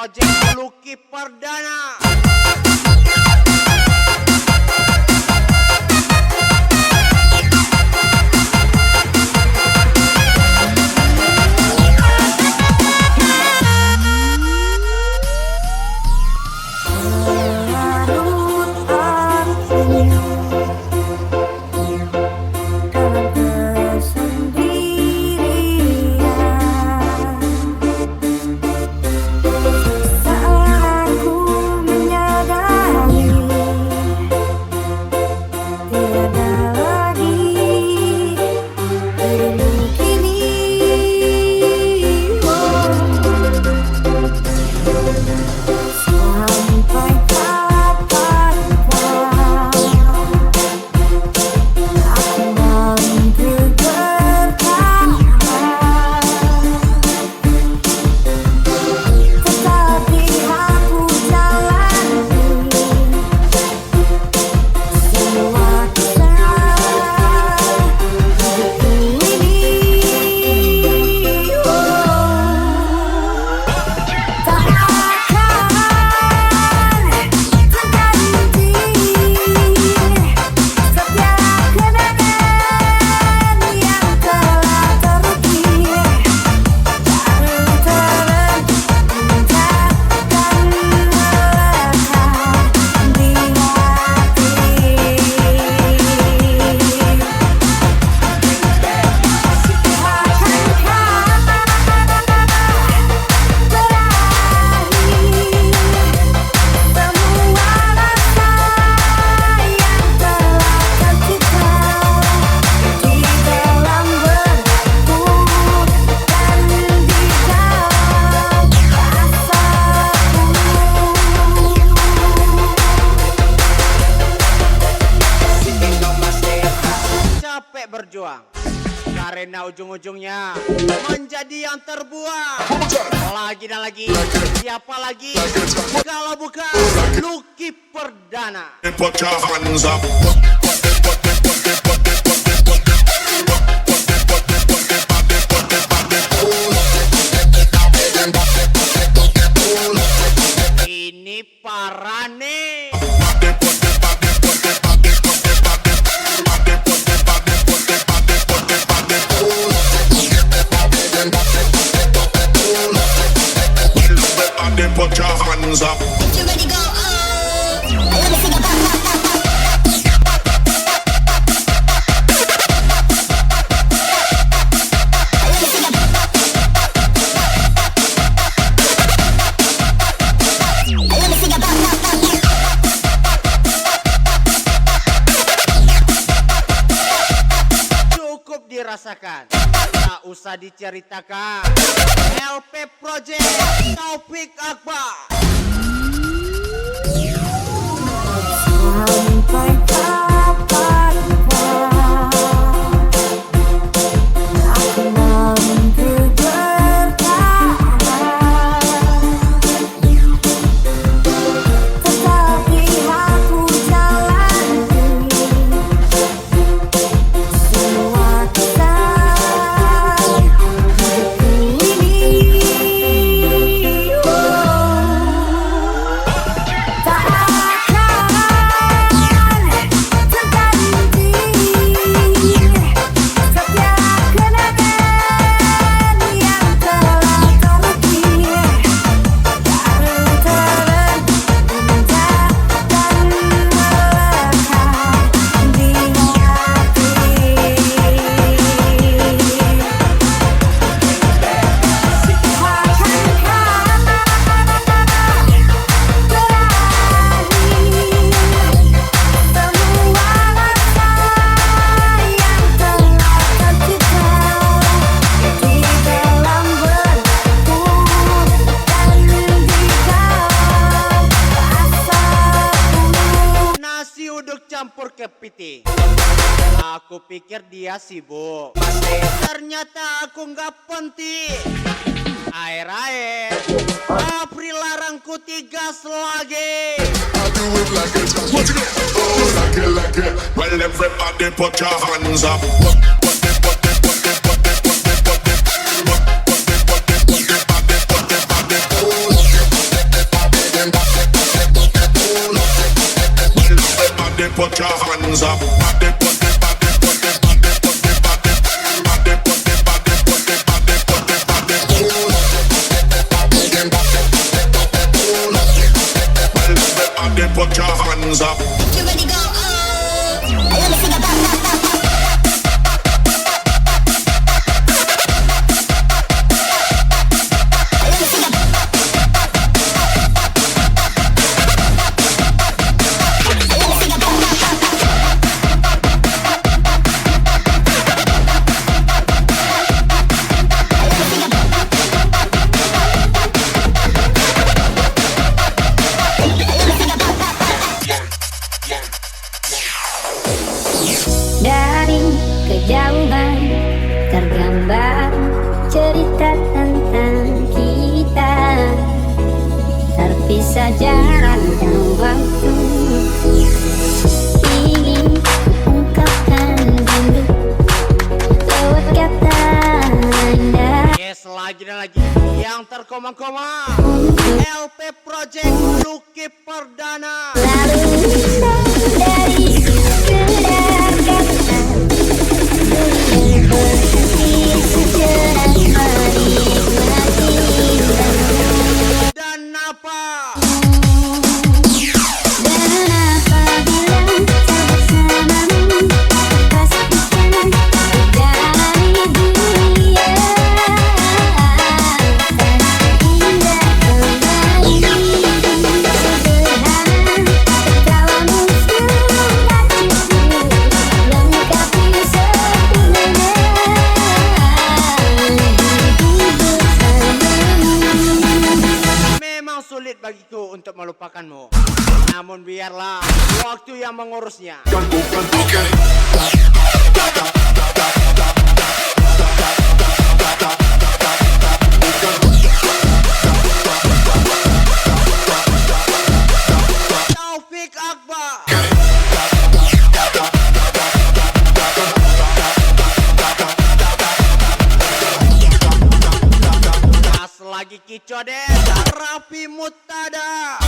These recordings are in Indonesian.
Project Lucky Perdana. Berjuang karena ujung-ujungnya menjadi yang terbuang. Lagi dan lagi, siapa lagi kalau bukan Lucky Perdana. Put your hands up. Ini parah nih. Put your hands up. Get you ready, go. Let me sing a Cukup dirasakan, tak usah diceritakan. LP Project Taufik Akbar. Sampai kapankah aku mampu bertahan, tetapi aku jalani semua kisah hidupku ini. Tak campur kepiting. Aku pikir dia sibuk, ternyata aku nggak penting. Air-air, April larangku 3 lagi. I do it like it. What you get? Oh, like it. Well, everybody put your hands up. put your hands up. Body, put it, body, put it, body, put it, body. Body, put it, body, put it, body, put it, body. Well, everybody put your hands up. You ready go? Oh, let me sing a bop, bop, bop, bop. Dari kejauhan tergambar cerita tentang kita, terpisah jarak dan waktu. Ingin ungkapkan rindu lewat kata anda. Yes, lagi dan lagi yang terkoma-koma LP Project Lucky Perdana. Lalu dari sekedar kata dunia berhenti sejenak menikmati Dan apa? dan apabila bersamamu pastikan dari dunia indah kembali sederhana tawamu sudah cukup lengkapi sempurna hidup bersamamu. Memang sulit bagiku untuk melupakanmu. Namun biarlah waktu yang mengurusnya. Okay. Taufik Akbar. Pas lagi kicau deh, Raffi Mutada.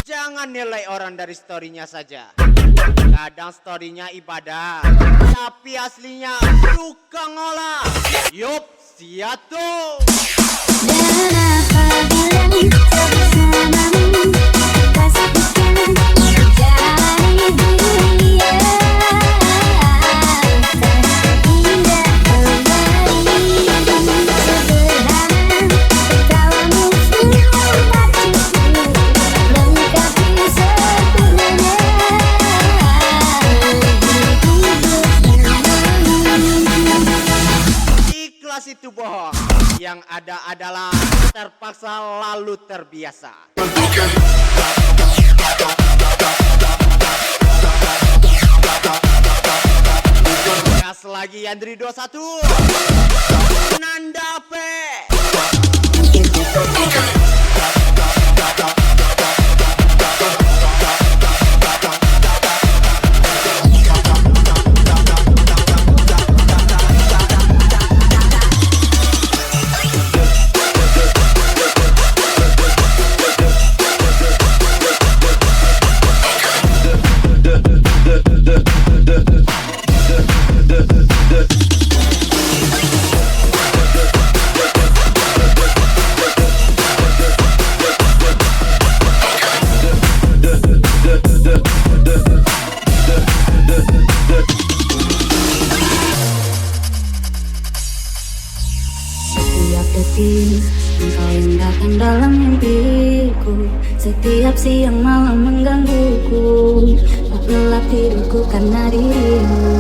Jangan nilai orang dari storynya saja. Kadang storynya ibadah, tapi aslinya tukang olah. Yup, siatu. Dan apabila bersamamu pastikan dari dunia indah kembali sederhana tawamu sudah cukup lengkapi sempurna hidup bersamamu. Ikhlas itu bohong. Yang ada adalah terpaksa lalu terbiasa. Gas lagi Andri 21. Nanda P. Setiap siang malam menggangguku, tak gelap tidurku karena dirimu.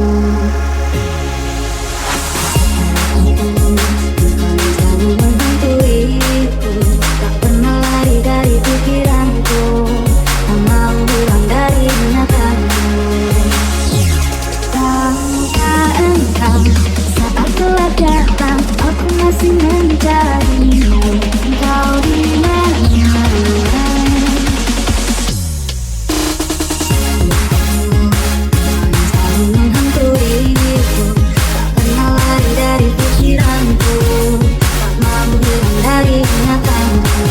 Selalu menghantuiku, tak pernah lari dari pikiranku, tak mau hilang dari ingatanmu. Tahukah engkau, saat gelap datang, aku masih mencarimu. Engkau di mana? Selalu menghantuiku, tak pernah lari dari pikiranku, tak mau hilang dari ingatanku.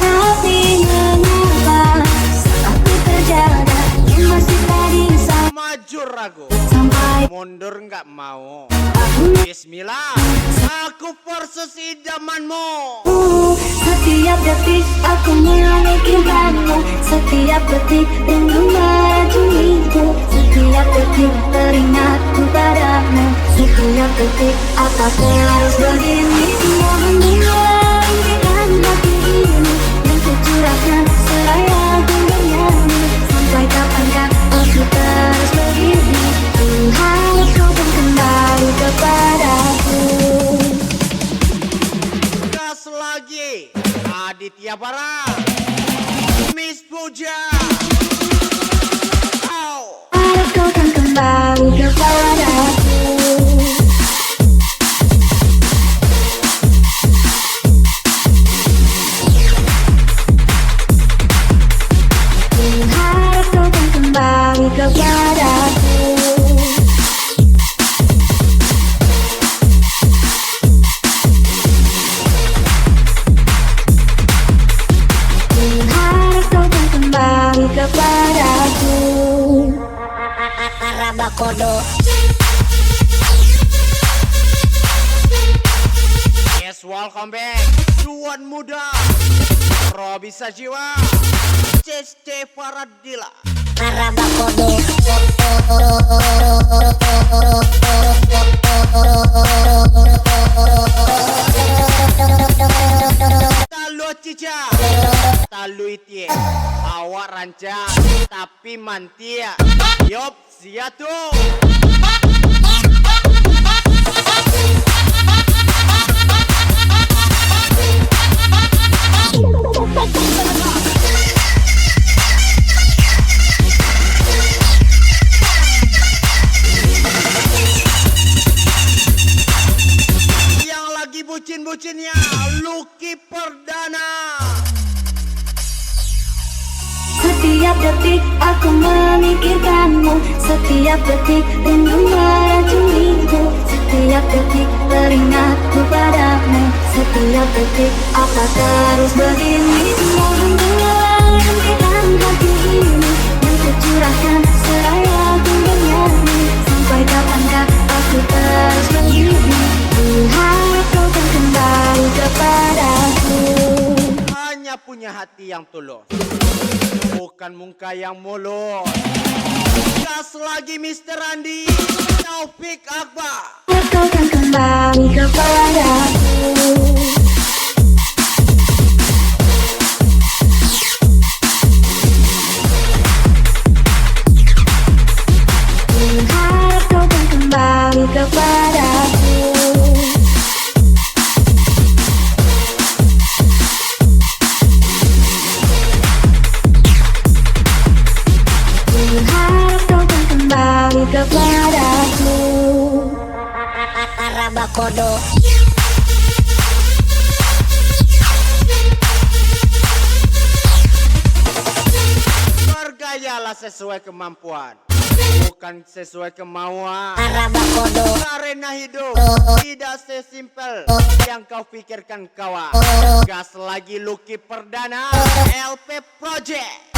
Tapi mengapa saat ku terjaga, ku masih tadi Maju ragu, sampai mundur nggak mau. aku Bismillah, aku versus idamanmu. Setiap detik aku memikirkanmu, setiap detik rindu meracuniku, setiap detik teringatku padamu, setiap detik apakah harus begini? Mohon dengar impian hati ini yang kucurahkan seraya ku bernyanyi. Sampai kapankah aku terus begini? Ku harap kau pun kembali kepadaku. Gas lagi, Aditya Bara, Miss Puja. Au. Harap kau kan kembali kepadaku. Ku harap kau kan kembali kepadaku. Ku harap kau kan kembali kepadaku. Arabakodo. Yes, welcome back. Tuan muda, Robi Sajiwa, Ceste Paradila. Arabakodo. Talu cica, talu itie, awak rancang, tapi mantia. Yop, siatu. Yang lagi bucin-bucinnya, Lucky Perdana. Setiap detik aku memikirkanmu, setiap detik rindu meracuniku, setiap detik teringatku padamu, setiap detik apakah harus begini? Mohon dengar impian hati ini yang kucurahkan seraya ku bernyanyi. Sampai kapankah aku terus begini? Ku harap kau kan kembali kepadaku. Hanya punya hati yang tulus, bukan muka yang mulus. Gas lagi Mr. Andi, Taufik Akbar. Kau kan kembali kepadaku. Ku harap kau kan kembali kepadaku. Ku harap kau kan kembali kepadaku. Arabakodo. Bergayalah sesuai kemampuan, bukan sesuai kemauan. Arabakodo. Karena hidup tidak sesimpel yang kau pikirkan kawan. Gas lagi Lucky Perdana, LP Project.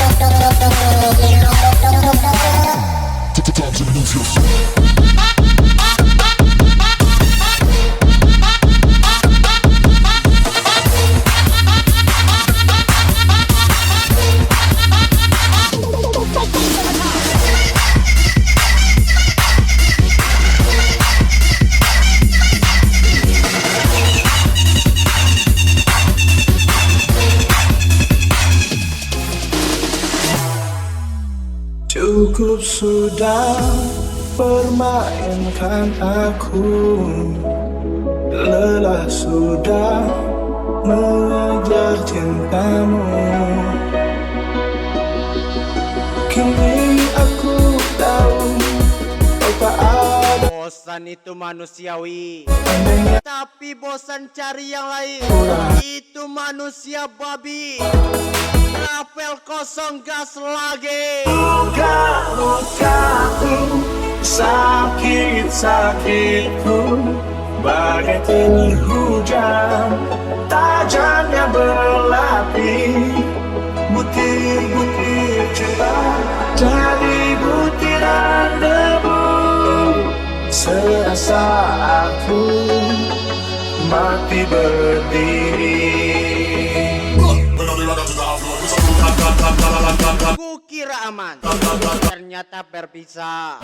Time to move your feet. Cukup sudah permainkan aku, lelah sudah mengejar cintamu. Kini aku tahu kau tak ada. Bosan itu manusiawi, Andainya tapi bosan cari yang lain. Itu manusia babi. Rapel kosong gas lagi. luka-lukaku, sakit-sakitku bagai terhujan, tajamnya berlapis. Butir-butir cinta jadi butiran debu. Serasa aku mati berdiri. Kukira aman, ternyata berpisah.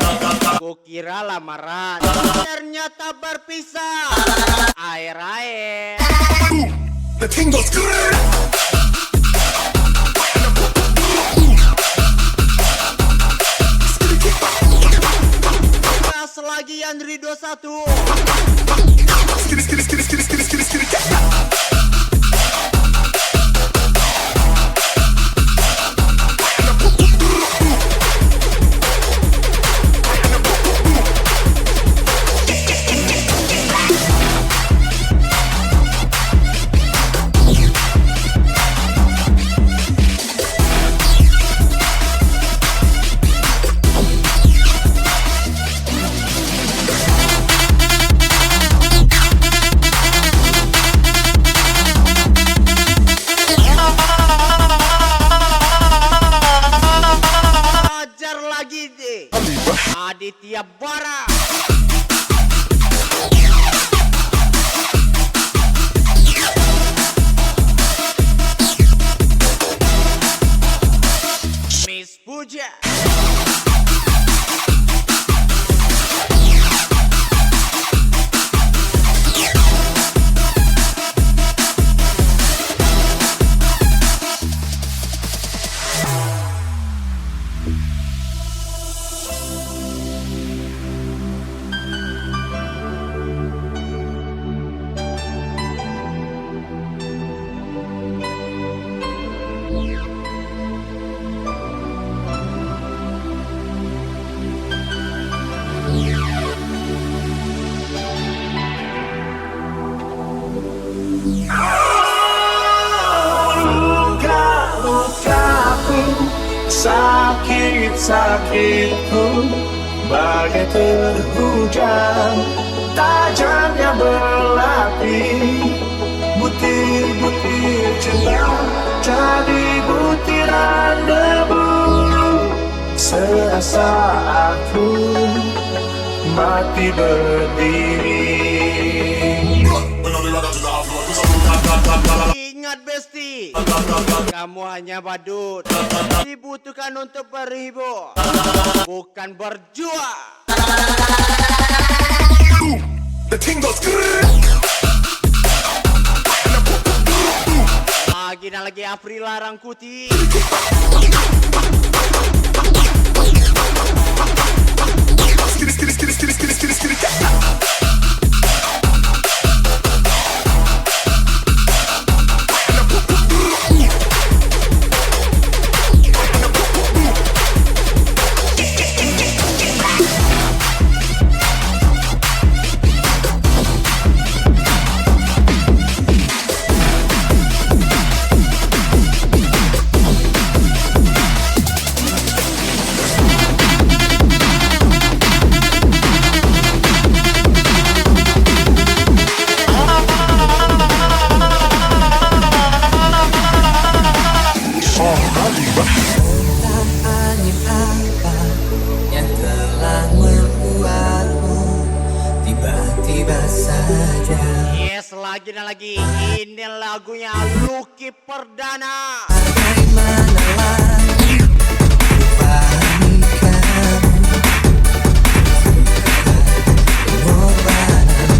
Kukira lamaran, ternyata berpisah. Air-air. The king goes grrrr. Gas lagi Andri 21. Skitty, skitty, skitty, skitty, skitty, skitty, skitty. Ajar lagi deh. Aditya Bara. Miss Puja. Luka-lukaku, sakit-sakitku bagai terhujan, tajamnya berlapis. Butir-butir cinta jadi butiran debu. Serasa aku mati berdiri. Ingat Besti, kamu hanya badut, dibutuhkan untuk berhibur, bukan berjuang. The king goes grrrr. Lagi dan lagi April Rangkuti. Skitty, skitty, skitty, skitty, skitty, skitty, skitty. Angin apa yang telah membuatmu tiba-tiba saja Yes, lagi dan lagi. Ini lagunya Lucky Perdana. bagaimana lagi kupahami kamu pengorbananku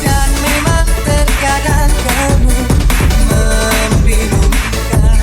dan memang terkadang kamu membingungkan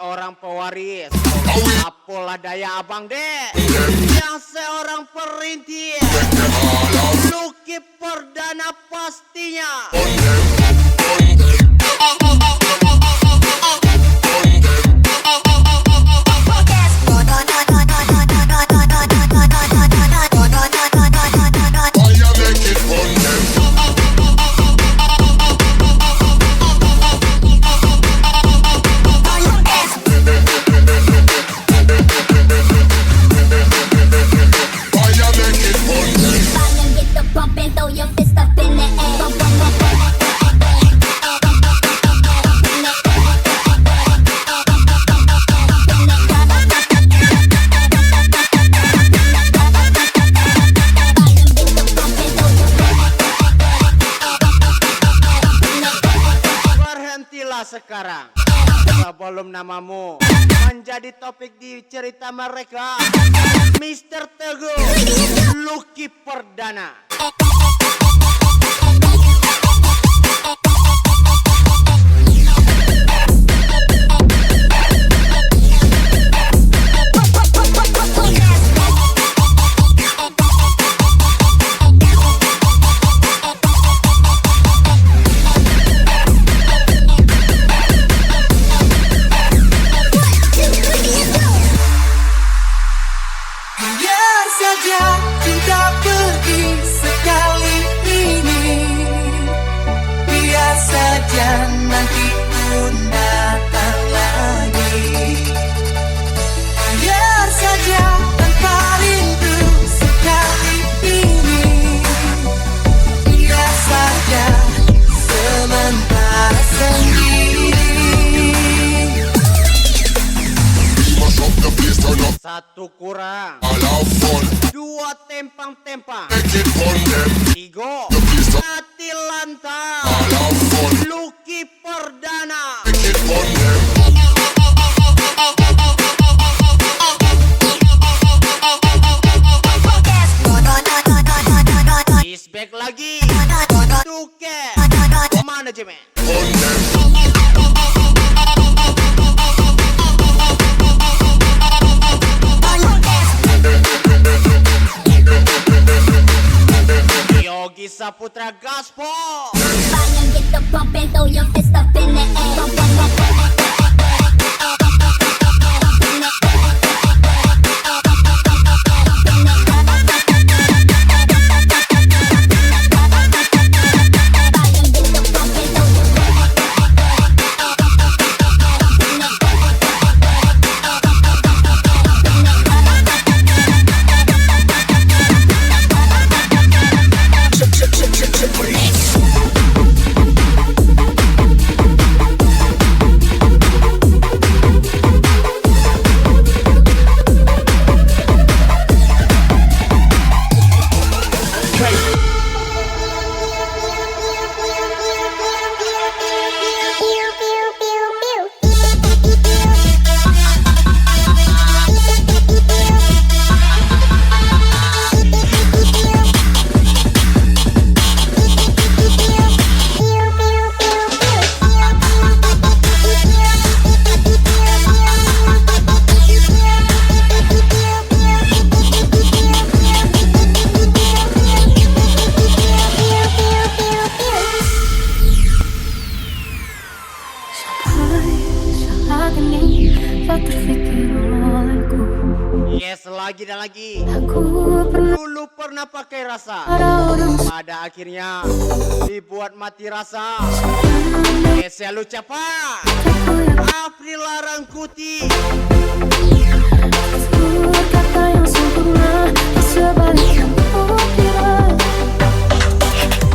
seorang pewaris. Apalah daya abang dek, yang seorang perintis. Lucky Perdana pastinya. Get the bumpin', throw your fist up in the air. Bump, bump, bump, Berhentilah sekarang sebelum namamu menjadi topik di cerita mereka. Mr. Teguh Lucky Perdana. Biar saja cinta pergi sekali ini. Biar saja nanti pun datang lagi. Biar saja tanpa rindu sekali ini. Biar saja sementara sendiri. Mash up the place, turn up Satu kurang, all out fun. dua tempang-tempang, Make it fun them. tiga The place, mati lantang. all out fun. Lucky Perdana. Make it fun them. Is back lagi. Tuke manajemen. Fun them. Yogi Saputra Gaspol. get the bumpin', throw your fist up in the air. Bump, bump, bump, Yes, lagi dan lagi. Aku pernah Dulu pernah pakai rasa, ada orang pada akhirnya dibuat mati rasa. Selalu cepat April Larangkuti. kata yang sempurna sebalik yang kau kira.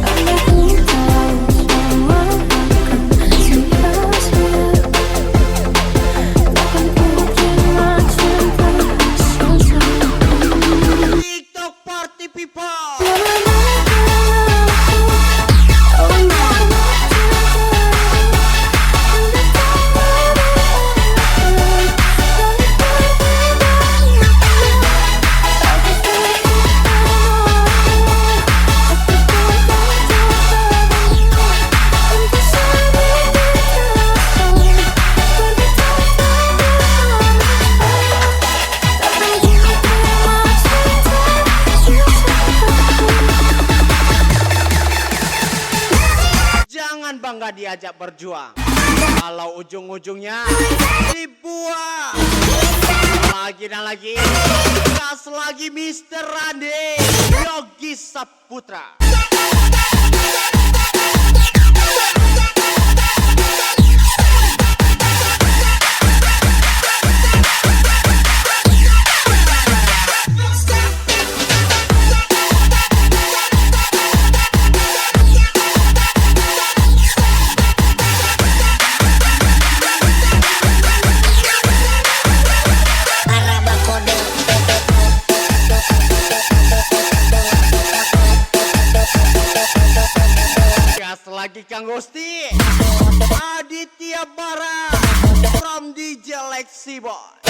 Andai ku tahu semua akan sia-sia. Takkan ku terima cinta susah. TikTok Party People. nggak diajak berjuang. Kalau ujung-ujungnya dibuang. Lagi dan lagi, gas lagi Mr. Randy Yogi Saputra. Lagi Kang Gusti Aditya Bara from DJ Lexi Boy.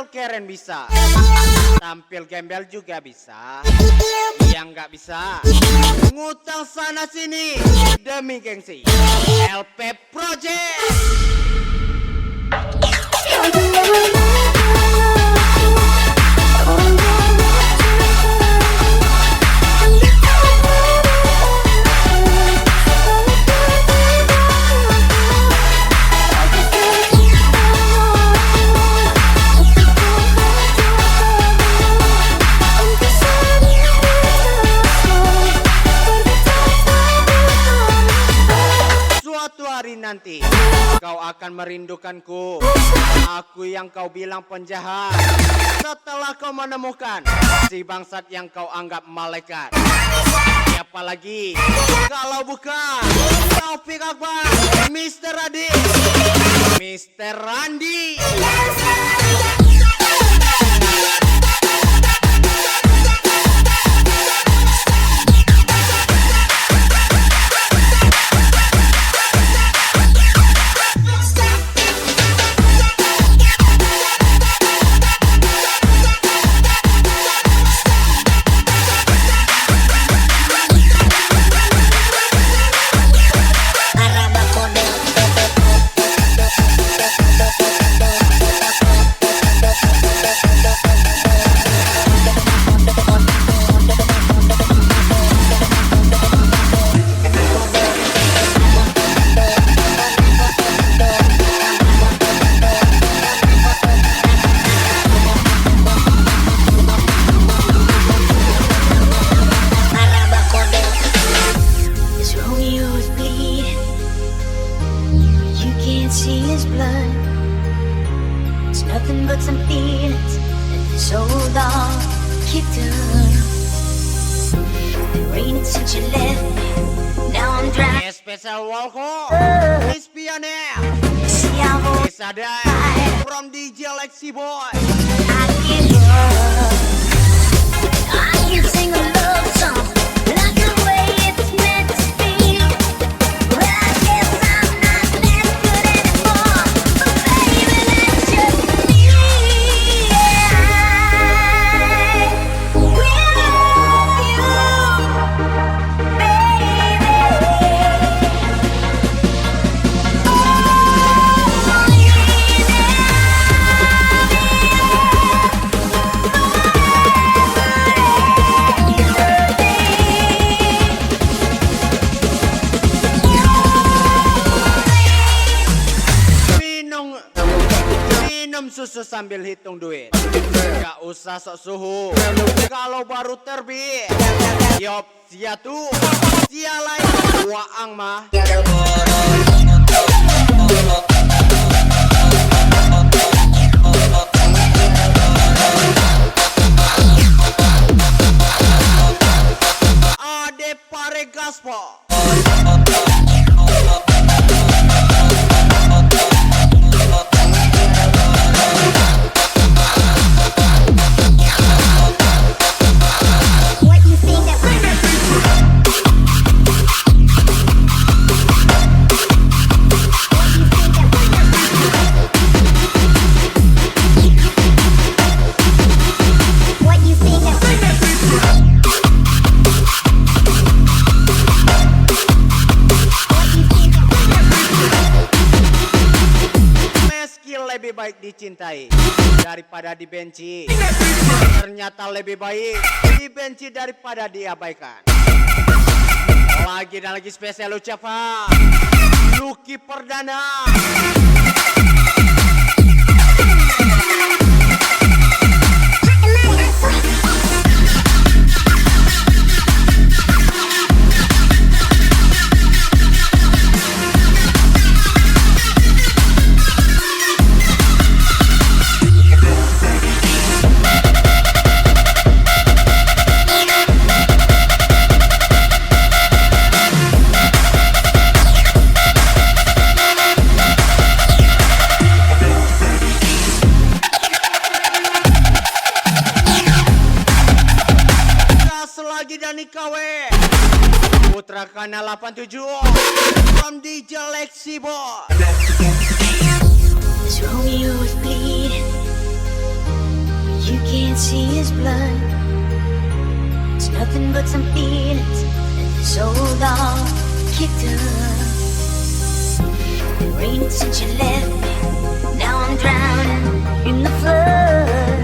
Keren bisa, tampil gembel juga bisa. Yang nggak bisa, ngutang sana sini demi gengsi. LP Project. Nanti kau akan merindukanku, aku yang kau bilang penjahat. Setelah kau menemukan si bangsat yang kau anggap malaikat. Siapa lagi kalau bukan Taufik Akbar, Mr. Adi, Mr. Randy. Special Walko, Miss Pioneer, Sada from DJ Lexi Boy. I can sing a love song like the way it's meant to be. Well, I guess I'm not that good anymore, but baby, that's just me. I will love you, Susu sambil hitung duit, gak usah sok suhu. Kalau baru terbit, yop sia tu, sia lain waang mah. Ade pare gaspo. what you think that dicintai daripada dibenci. Ternyata lebih baik dibenci daripada diabaikan. Lagi dan lagi spesial ucapan Lucky Perdana. Lagi Dani KW Putra Kanal 87 from DJ Lexi Boy. This Romeo is bleeding. You can't see his blood. It's nothing but some feelings that this old dog kicked up. It rained since you left me. Now I'm drowning in the flood.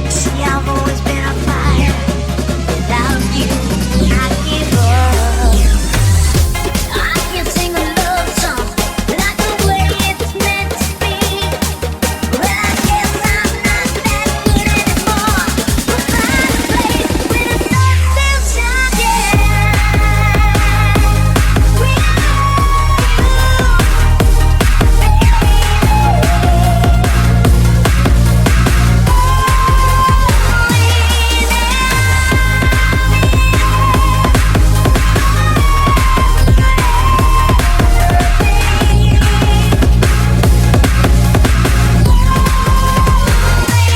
See, I've always been a fire. Without you, I give up. I can't sing a love song like the way it's meant to be. Well, I guess I'm not that good anymore. We'll find a place where the sun still shines.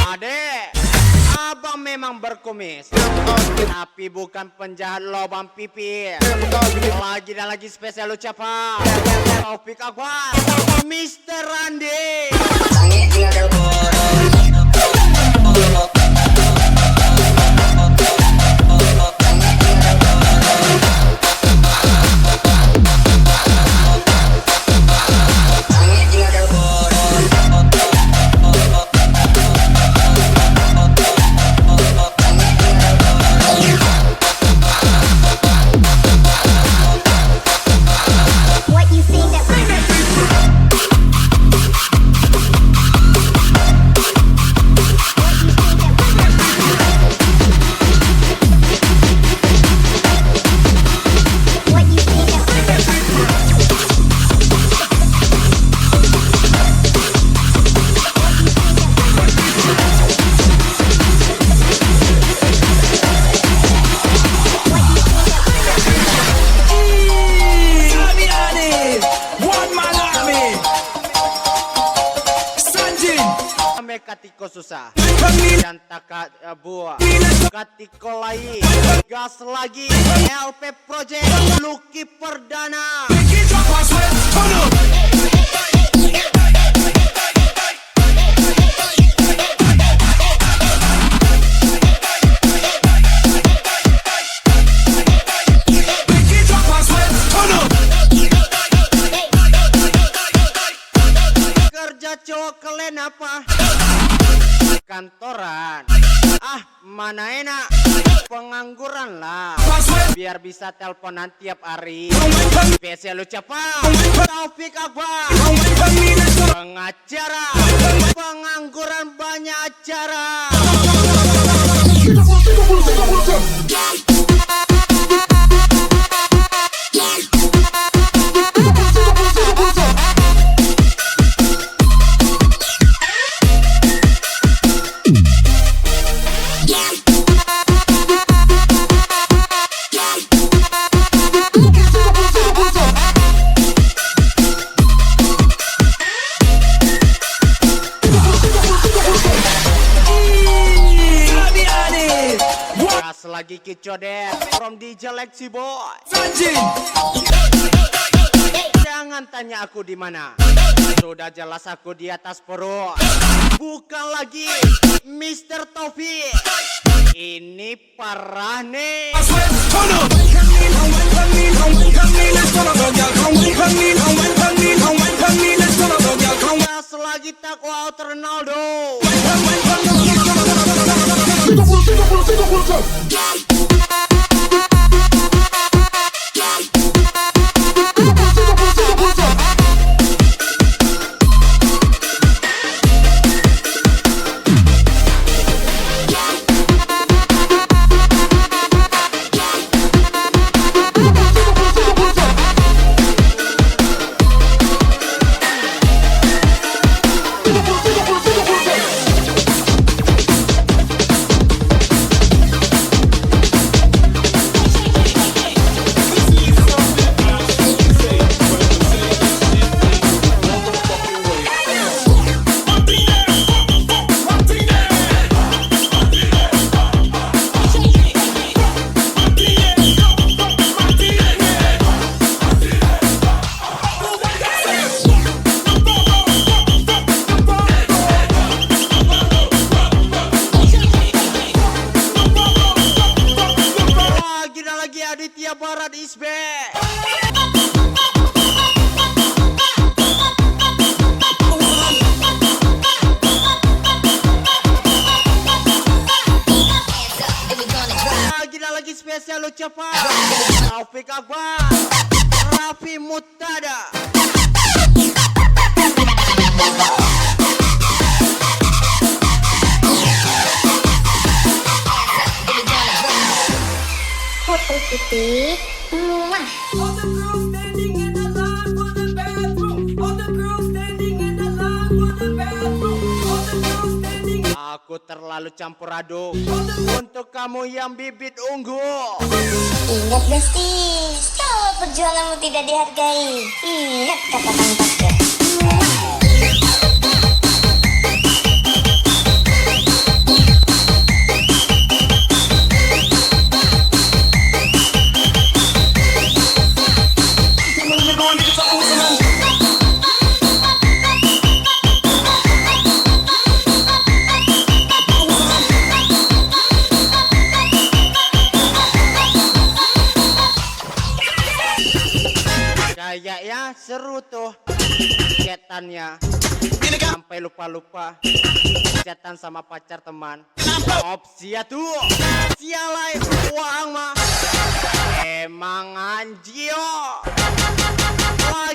Adek, abang memang berkumis, tapi bukan penjahat lubang pipi. Lagi dan lagi spesial ucapan Taufik Akbar, Mr. Randy. What you think that What you think One man army. Sanjin. Ame katiko susah dan tak buah katiko lagi gas lagi LP Project Lucky Perdana. Kerja cowok kalian apa? Kantoran. Ah, mana enak? Pengangguran lah. Biar bisa teleponan tiap hari. Spesial ucapan Taufik Akbar. Pengacara. Pengangguran banyak acara. Lagi kicodet from DJ Lexi Boy. Sanjin. Jangan tanya aku di mana. Sudah jelas aku di atas perut. Bukan lagi Mr. Taufik. Ini parah nih. Gas lagi takwa out Ronaldo. Lagi Aditya Barat is back. Lagi spesial ucapan Taufik Akbar, Raffi Mutada. Foto putih. Muah. All the girls standing in the line for the bathroom. All the girls standing in the line for the bathroom. All the girls standing. Aku terlalu campur aduk untuk kamu yang bibit ungu. Ingat Besti, kalau perjuanganmu tidak dihargai, ingat kata Kang Paster. Kayaknya seru tuh chatannya, sampai lupa-lupa chatan sama pacar teman. Opsi ya tuh, sialai uang mah emang anjio.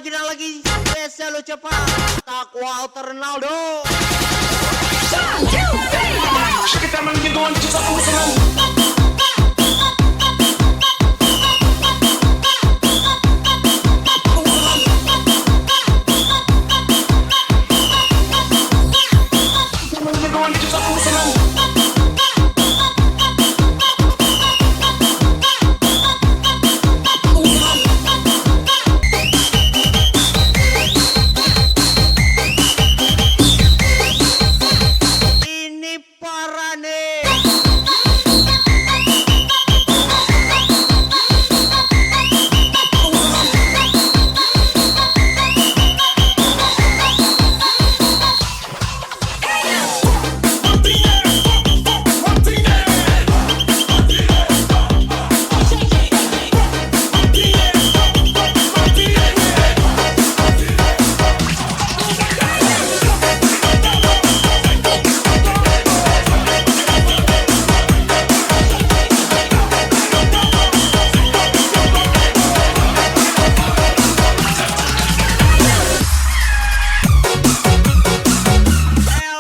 Lagi spesial ucapan takwa out Ronaldo. Kita menggigong kita usaha. Ini parah nih.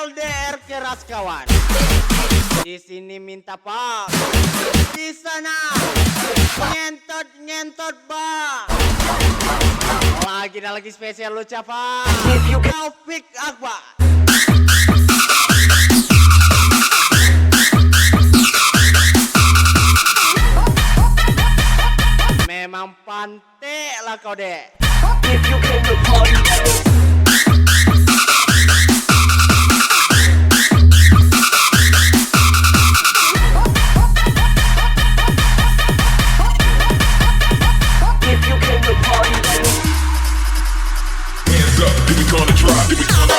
LDR keras kawan. Di sini minta pak, di sana ngentot bang. Lagi spesial ucapan Taufik Akbar. Memang pantai lah kau dek. Hands up, then we gonna drop. Then we gonna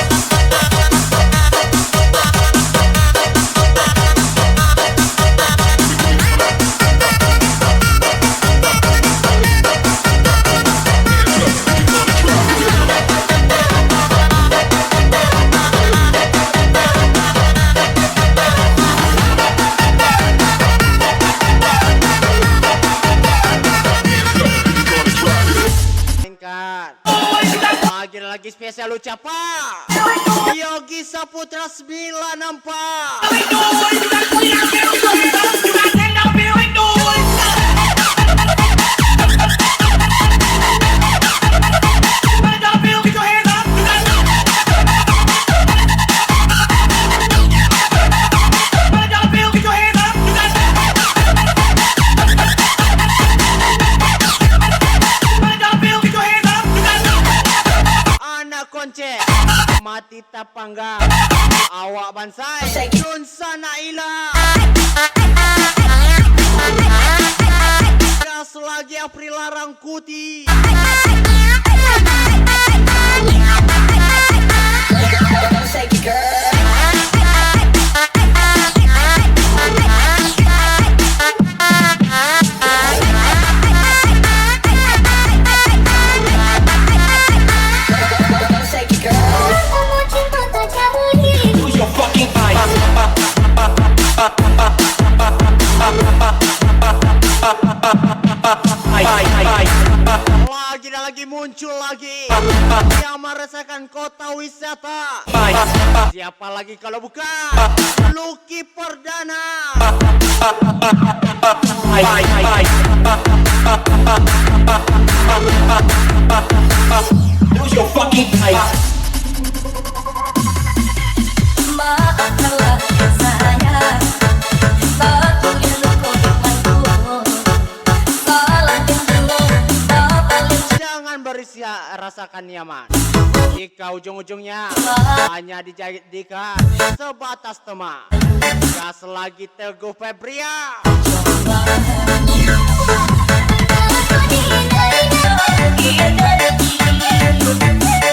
lagi spesial ucapan Yogi Saputra 94. Anak konce mati tapangga awak bansai Yun sana ilah gas lagi April larang kuti. Lose your fucking mind. Lagi dan lagi muncul lagi yang meresahkan kota wisata. Siapa lagi kalau bukan Lucky Perdana. Lose your fucking mind. Maafkanlah saya, satu ilmu komitmenku, salah yang belum dapat Jangan berisia rasakan nyaman jika ujung-ujungnya hanya dijadikan sebatas teman. Gas lagi Teguh Febria.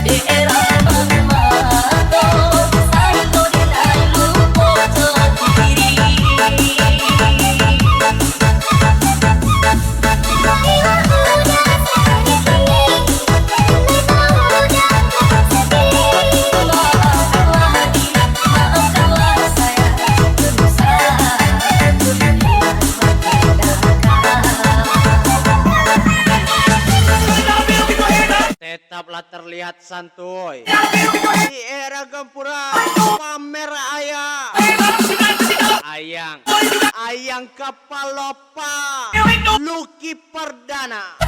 di era mamato, santo di lalu foto diri. Maafkanlah saya, berusaha Tetaplah terlihat santuy di era gempura pamer ayang kapal lopa Lucky Perdana.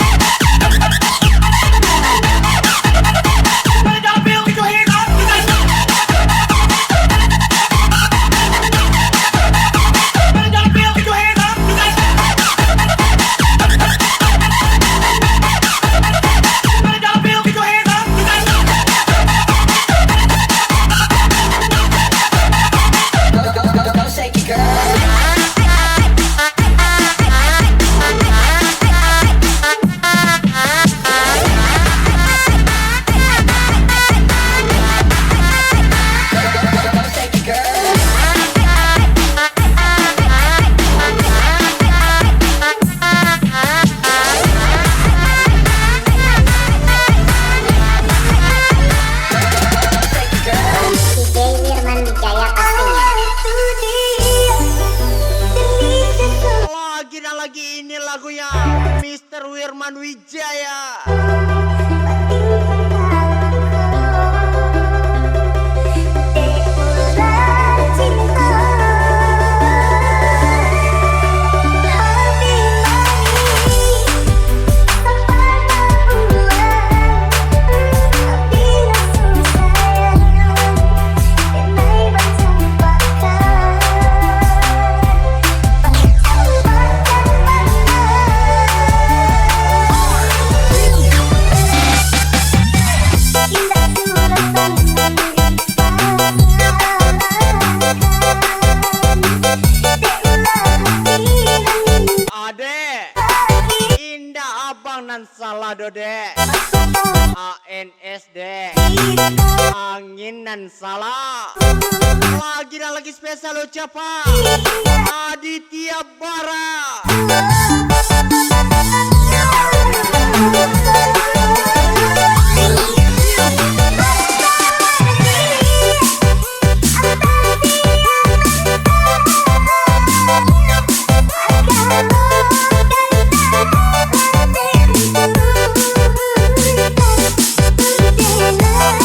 Lagi ini lagunya Mr. Wirman Wijaya. Nan salah dode ANSD anginan salah lagi dan lagi spesial ucapan Aditya Bara. Yeah.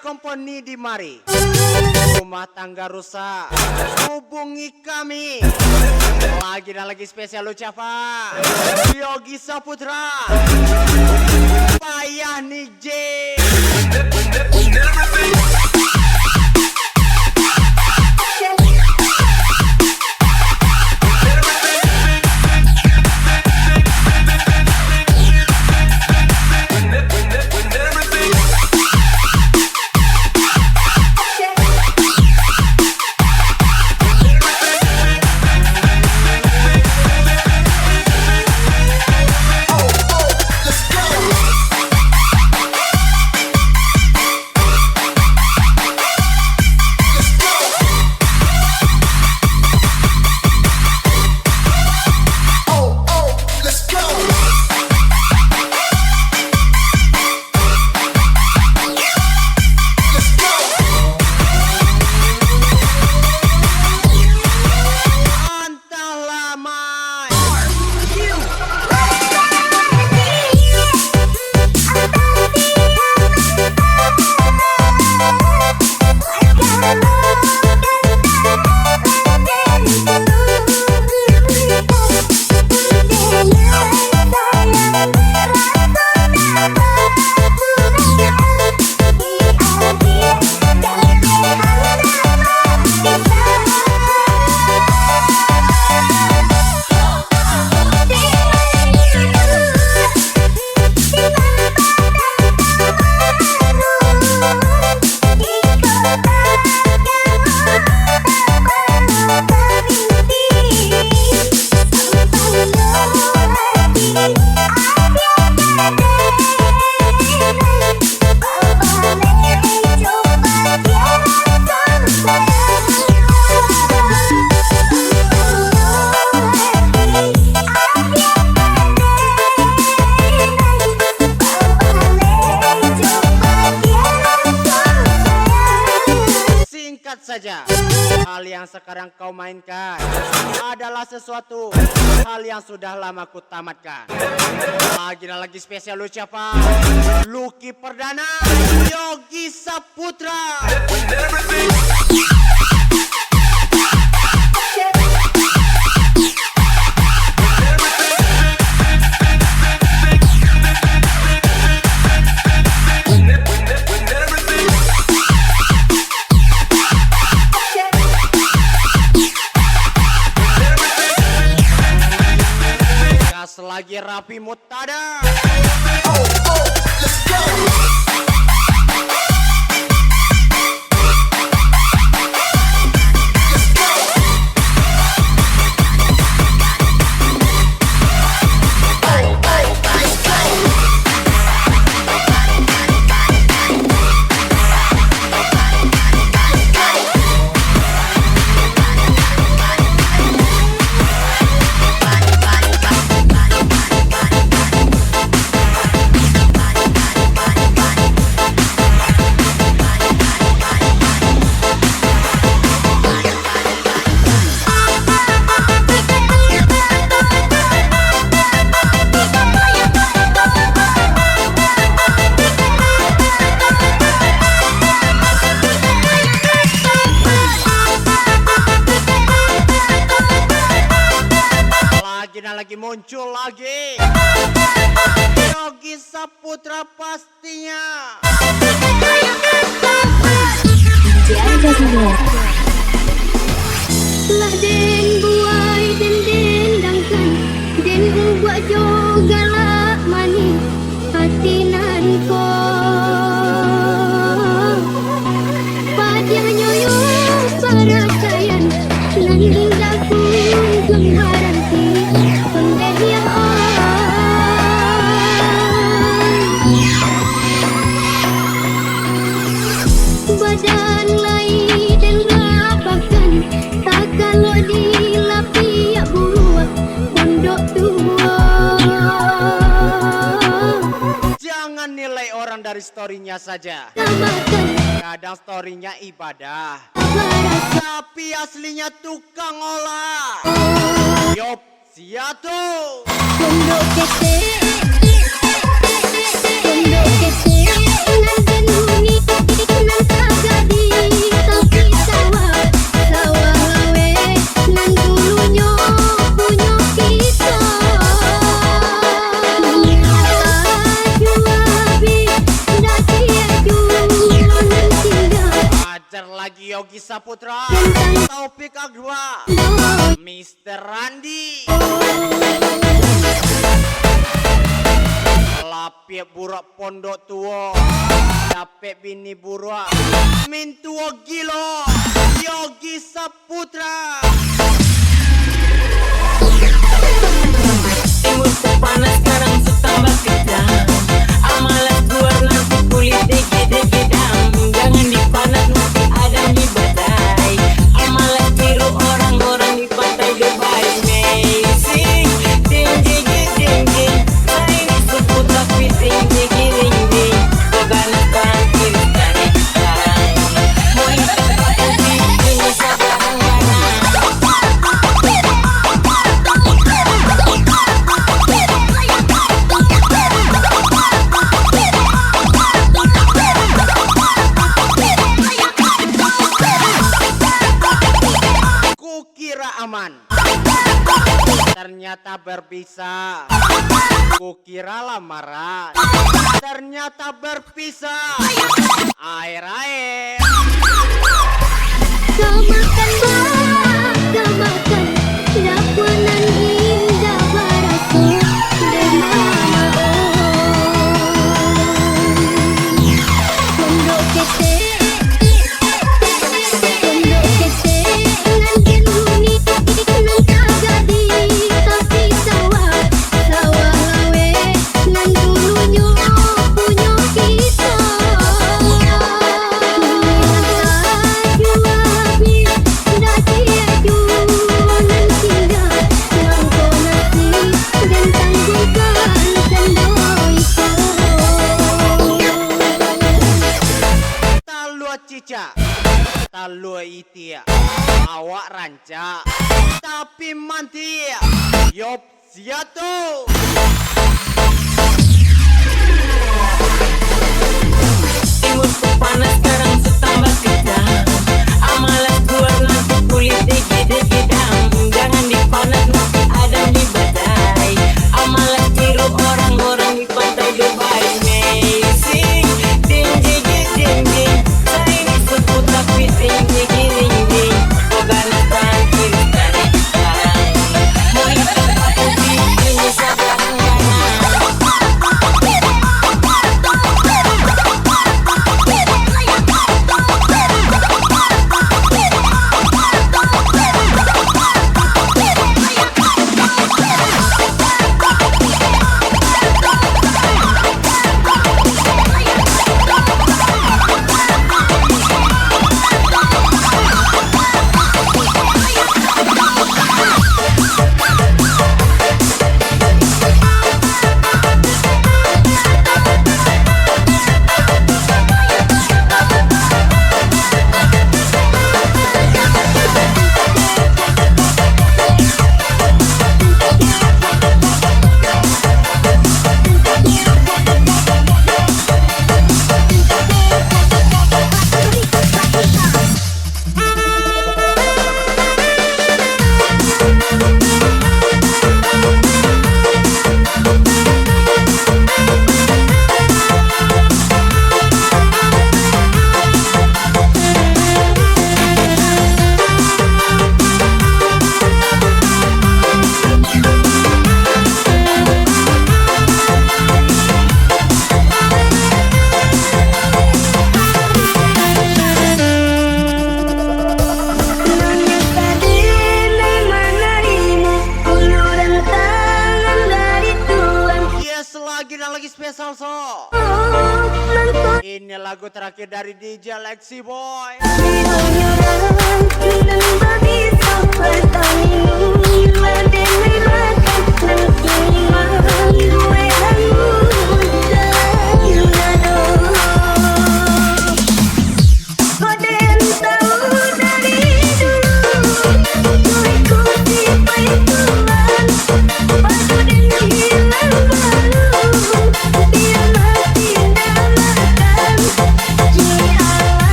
company di mari. Rumah tangga rusak, hubungi kami. Lagi dan lagi spesial ucapan Yogi Saputra, Payah Nick J. Saja hal yang sekarang kau mainkan adalah sesuatu hal yang sudah lama ku tamatkan. Lagi dan lagi spesial ucapan Lucky Perdana Yogi Saputra. Lagi Rapi Mutada. Lagi muncul lagi Yogi Saputra pastinya. Lah den buai den dangkan den ubah juga lah mani hati nanko padanya yo paracayan nanding daku kemaranti pendehia badan lai dan rapakan tak kalau dilapi ya buah pondok tua. Jangan nilai orang dari storynya saja. Kadang storynya ibadah, tapi aslinya tukang olah. Yop, siatu. Pondok kete, pondok kete, nanti nungi, lagi Yogi Saputra, Taufik Agwa, Mr. Randi, Lapie burak pondok tua, dapet bini burak, min tua gilo, Yogi Saputra. Timurku panas sekarang tambah kejam. Amalas keluar nanti kulit degedegedam. Jangan dipanas nanti ada di badai. Amalas tiru orang-orang di pantai Dubai. Amazing, ding ding ding ding. Saya ini suku tapi ding ding ding ding. Bagaimana sekarang kiri kanan sekarang. Mau ikut nanti ini sekarang mana? Kukira aman, ternyata berpisah. Kukira lamaran, ternyata berpisah. Air-air. Kau makan buah, kau makan dapunan indah baraku dermama pondok ketek ngantin huni nan kagadi tapi sawah lawe nan dulunya punya kita Talua cica, talua itia, awak ranca, tapi mantia. Yop siatu. Timurku panas sekarang tambah kejam. Amalas keluar nanti kulit degedegedam. Jangan dipanas nanti ada di badai. Amalas tiru orang-orang di pantai Dubai. Amazing, ding ding ding ding. Saya ini suku tapi ding ding ding ding. Bagaimana sekarang kiri kanan sekarang. Mau ikut nanti ini sekarang mana? Yes, lagi dan lagi spesial so. Ini lagu terakhir dari DJ Lexi Boy.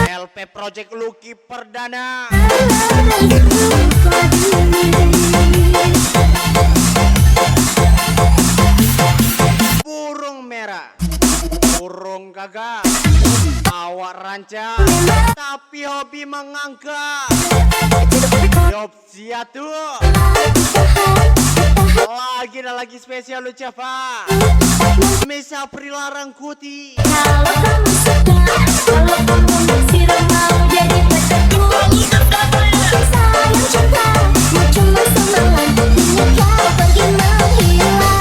LP Project Lucky Perdana. Burung merah, burung gagak, awak ranca, tapi hobi mengangkat. Yop siatu. Lagi spesial ucapan Mesa Prilarang Kuti. Kalau kamu suka, kalau kamu masih mau jadi pacarku, sayang cinta, mau cuma semalam, hingga kau pergi menghilang.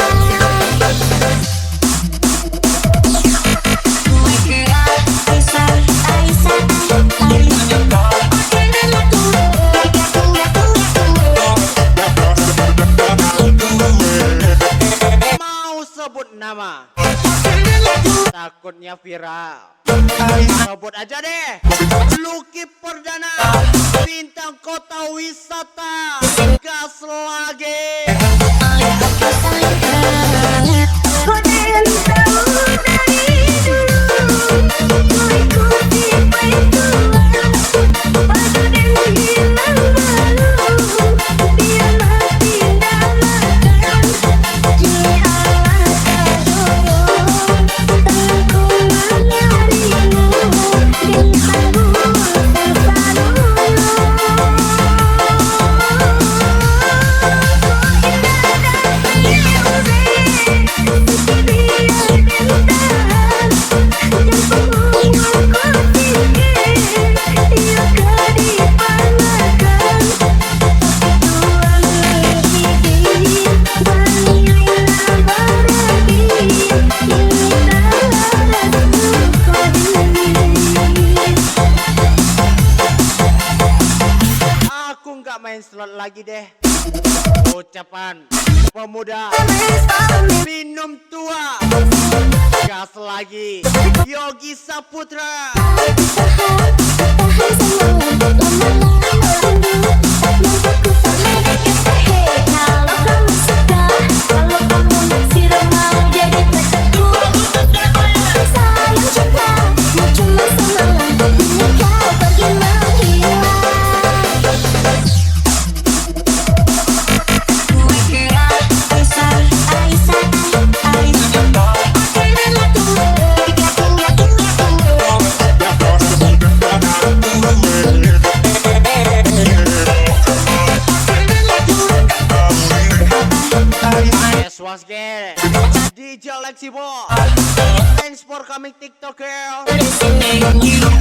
Mau sebut nama, takutnya viral. Sebut aja deh, Lucky Perdana, bintang kota wisata. Gas lagi. Kau jangan tahu dari dulu, kau ikuti perhitungan, padu dan hilang malu, biar mati damakan. Jialah kadorong, tanganku menyarimu, bintangmu terpadu. Aku nggak main slot lagi deh. Ucapan pemuda minum tua. Gas lagi. Yogi Saputra. Kalau kamu suka, kalau kamu masih mau jadi pacarku, sayang cinta, mau cuma semalam, hingga kau pergi menghilang. Yes, once again. DJ Lexibo. Thanks for coming TikTok girl. Listening, you